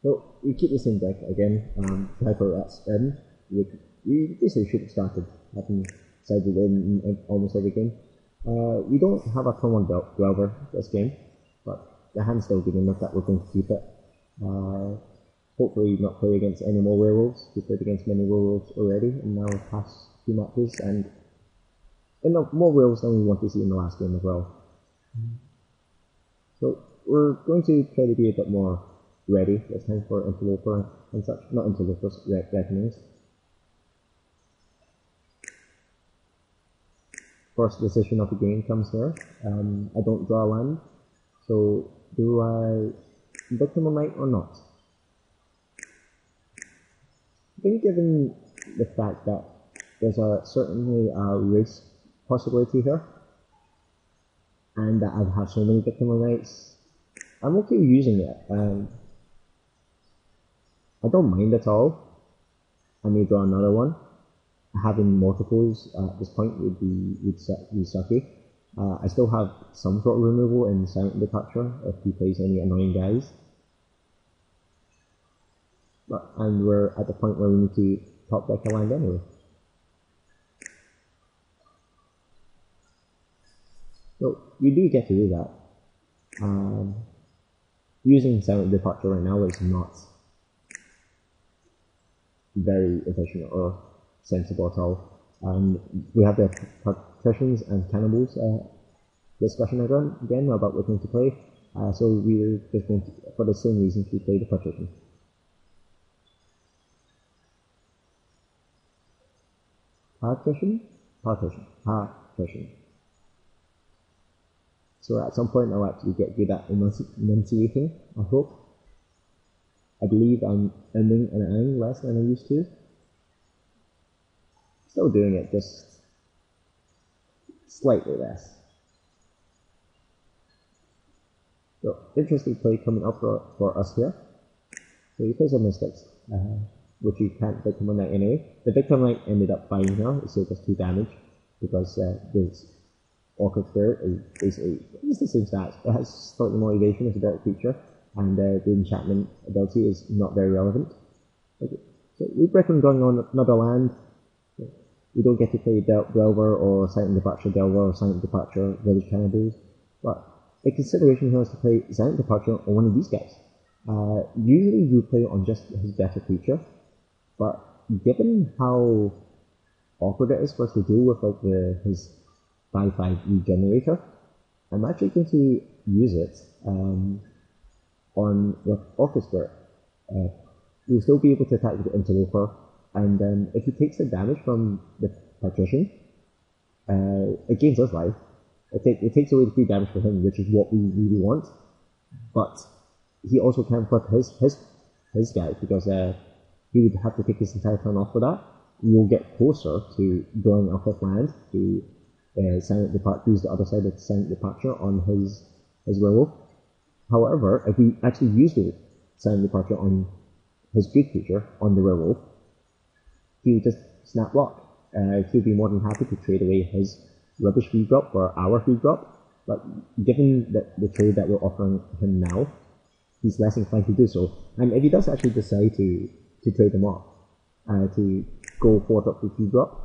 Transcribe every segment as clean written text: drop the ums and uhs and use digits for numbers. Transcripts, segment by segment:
So we keep the same deck again, try for that spin. We basically should have started having sided in almost every game. We don't have a turn 1 Delver this game, but the hand's still good enough that we're going to keep it. Hopefully not play against any more werewolves. We played against many werewolves already in our past 2 matches, and more werewolves than we want to see in the last game as well. So we're going to try to be a bit more ready this time for Interloper and such. Not Interlopers, Reckonings. First decision of the game comes here. I don't draw a land, so do I Victim of Night or not? I think given the fact that there's certainly a race possibility here, and that I've had so many Victim of Nights, I'm okay with using it. I don't mind at all. I may draw another one. Having multiples at this point would be sucky. I still have some sort of removal in Silent Departure if he plays any annoying guys. And we're at the point where we need to top deck a land anyway. So you do get to do that. Using Silent Departure right now is not very efficient or sensible at all. We have the partitions and cannibals discussion again about what we're going to play. So we're just going to, for the same reason, to play the partition. Partition. So at some point I'll actually get good at enunciating, I hope. I believe I'm ending and ang less than I used to. Still doing it, just slightly less. So, interesting play coming up for us here. So you play some Mystics, which you can't Victim of Night anyway. The Victim of Night ended up fine here, it saved us 2 damage, because this Orchid Spirit is basically it's the same stats. It has slightly more evasion as a better creature, and the enchantment ability is not very relevant. Okay. So we recommend going on another land. We don't get to play Delver or Silent Departure Delver or Silent Departure Village Cannibals, but the consideration here is to play Silent Departure on one of these guys. Usually you play on just his better creature, but given how awkward it is for us to deal with like his 5/5 regenerator, I'm actually going to use it on with Orchid Spirit. We'll still be able to attack with the Interloper, and then if he takes the damage from the partition, it gains us life. It takes away the free damage for him, which is what we really want. But he also can flip his guy, because he would have to take his entire turn off for that. We'll get closer to drawing a 5th land to Silent Departure, use the other side of Silent Departure on his werewolf. However, if we actually use the Silent Departure on his good creature, on the werewolf, he would just snap block. He'd be more than happy to trade away his rubbish free drop for our free drop, but given the trade that we're offering him now, he's less inclined to do so. And if he does actually decide to trade them off, to go 4-drop for free drop,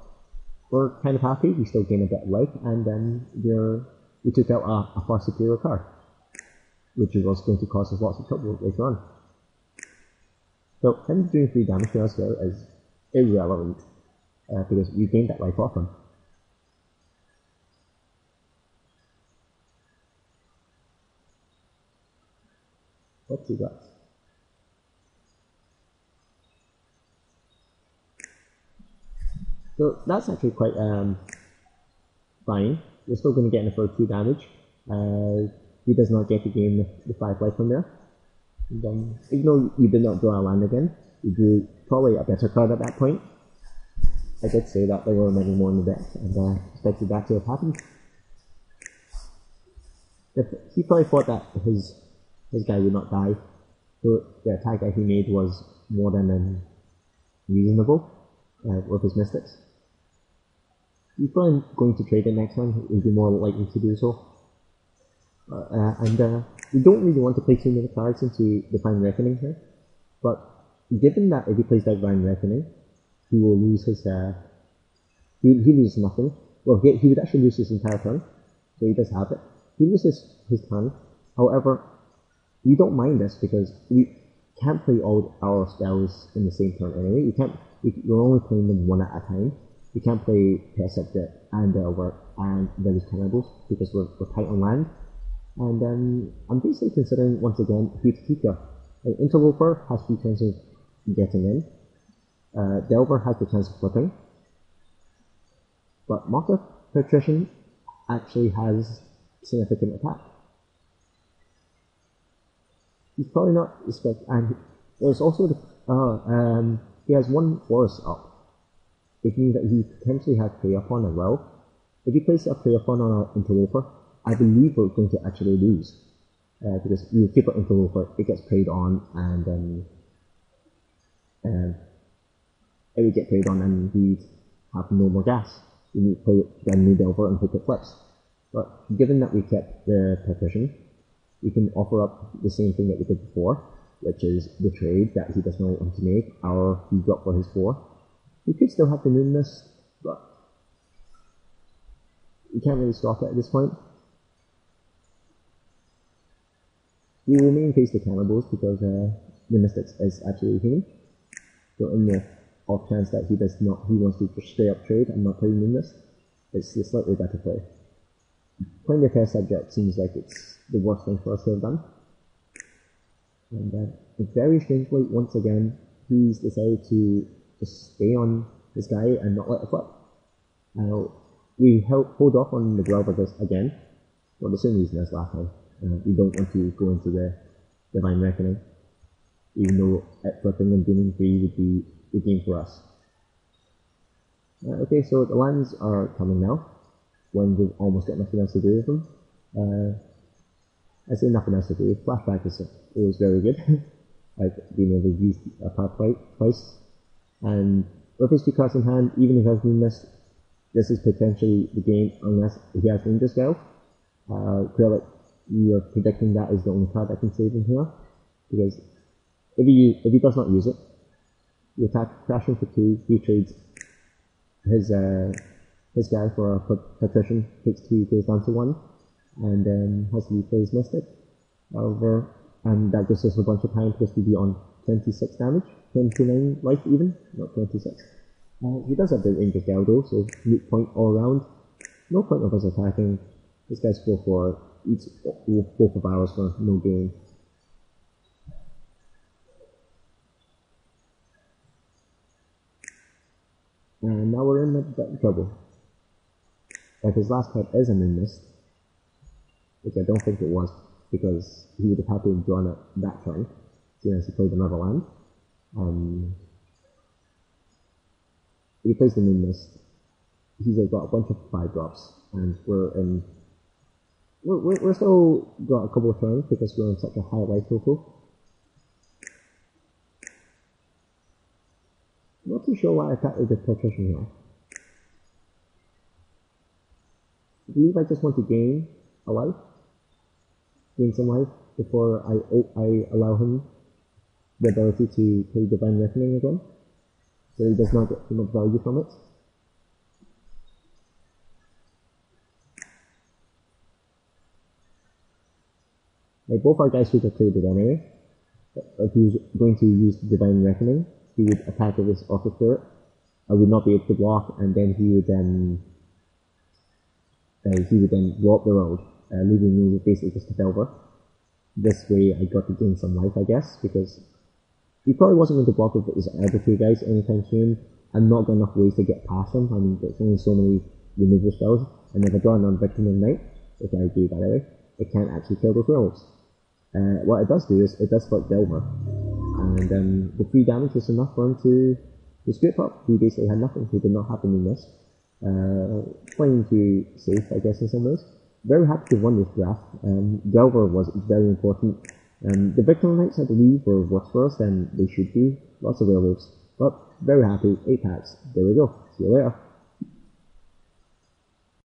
we're kind of happy. We still gain a bit of life, and then we took out a far superior card, which is also going to cause us lots of trouble later on. So him doing 3 damage to us here is irrelevant, because we gained that life off him. What's he got? So that's actually quite fine. We're still going to get in for 2 damage. He does not get to gain the 5 life from there. And then, even though we did not draw a land again, we drew probably a better card at that point. I did say that there were many more in the deck, and expected that to have happened. He probably thought that his guy would not die, so the attack that he made was more than reasonable with his Mystics. He's probably going to trade it next time, he'll be more likely to do so. We don't really want to play too many cards into Divine Reckoning here. But given that if he plays Divine Reckoning, he will lose his he loses nothing. Well, he would actually lose his entire turn, so he does have it. He loses his turn. However, we don't mind this because we can't play all our spells in the same turn anyway. We're only playing them one at a time. We can't play Pest Subject and Delver and Village Cannibals because we're tight on land. And I'm basically considering once again who to keep here. Interloper has 3 chances of getting in. Delver has the chance of flipping. But Mock of Patrician actually has significant attack. He's probably not expect, and there's also he has 1 forest up, which means that he potentially has prey upon as well. If he places a prey upon on our interloper, I believe we're going to actually lose because we keep our interloper, it gets preyed on, and it would get preyed on, and we have no more gas. We need to play it, then move over and hope it flips. But given that we kept the partition, we can offer up the same thing that we did before, which is the trade that he does not want to make, our he got for his 4. We could still have the Moon Mist, but we can't really stop it at this point. We will main face the Cannibals because the Mystics is absolutely human. So in the off chance that he wants to just straight up trade and not play Moon Mist, it's a slightly better play. Playing the Test Subject seems like it's the worst thing for us to have done. And very strangely, once again, he's decided to just stay on this guy and not let it flip. We hold off on the Dweller this again, for the same reason as last time. We don't want to go into the Divine Reckoning, even though it flipping and gaining 3 would be the game for us. Okay, so the lands are coming now, when we've almost got nothing else to do with them. I say nothing else to do. Flashback is always very good. Like being able to use a power twice. And with his 2 cards in hand, even if he has Moon Mist, this is potentially the game unless he has Ranger Scale. Clearly, we are predicting that is the only card that can save him here. Because if he does not use it, we attack, crash him for 2, he trades his guy for a Patrician, takes 2, goes down to 1, and then has to replay his Mystic. However, and that gives us a bunch of time because we'd be on 26 damage, 29 life even, not 26. He does have the Ranger Gale though, so moot point all around. No point of us attacking. This guy's 4/4, eats both of ours for no gain. And now we're in a bit of trouble. If his last card is a Moon Mist, which I don't think it was, because he would have had to have drawn it that turn, seeing as he played another land. If he plays the Moon Mist, he's got a bunch of 5-drops, and we're still got a couple of turns because we're on such a high life total. I'm not too sure why I attacked with the Patrician here. I believe I just want to gain a life, gain some life before I allow him the ability to play Divine Reckoning again, so he does not get too much value from it. Like both our guys should have traded anyway. If he was going to use Divine Reckoning, he would attack with his Orca Spirit. I would not be able to block, and then he would then go up the road, leaving me basically just a Delver. This way I got to gain some life, I guess, because he probably wasn't going to block with his other 2 guys anytime soon. I'm not got enough ways to get past him. I mean, there's only so many removal spells, and if I draw an Victim of Night, which I do by the way, it can't actually kill those werewolves. What it does do is, it does flip Delver, and the 3 damage was enough for him to scrape up. He basically had nothing, he did not have the Moon Mist. Playing too safe, I guess, in some ways. Very happy to won this draft. Delver was very important. The Victim Knights, I believe, were worse for us than they should be. Lots of werewolves. But very happy, 8 packs. There we go. See you later.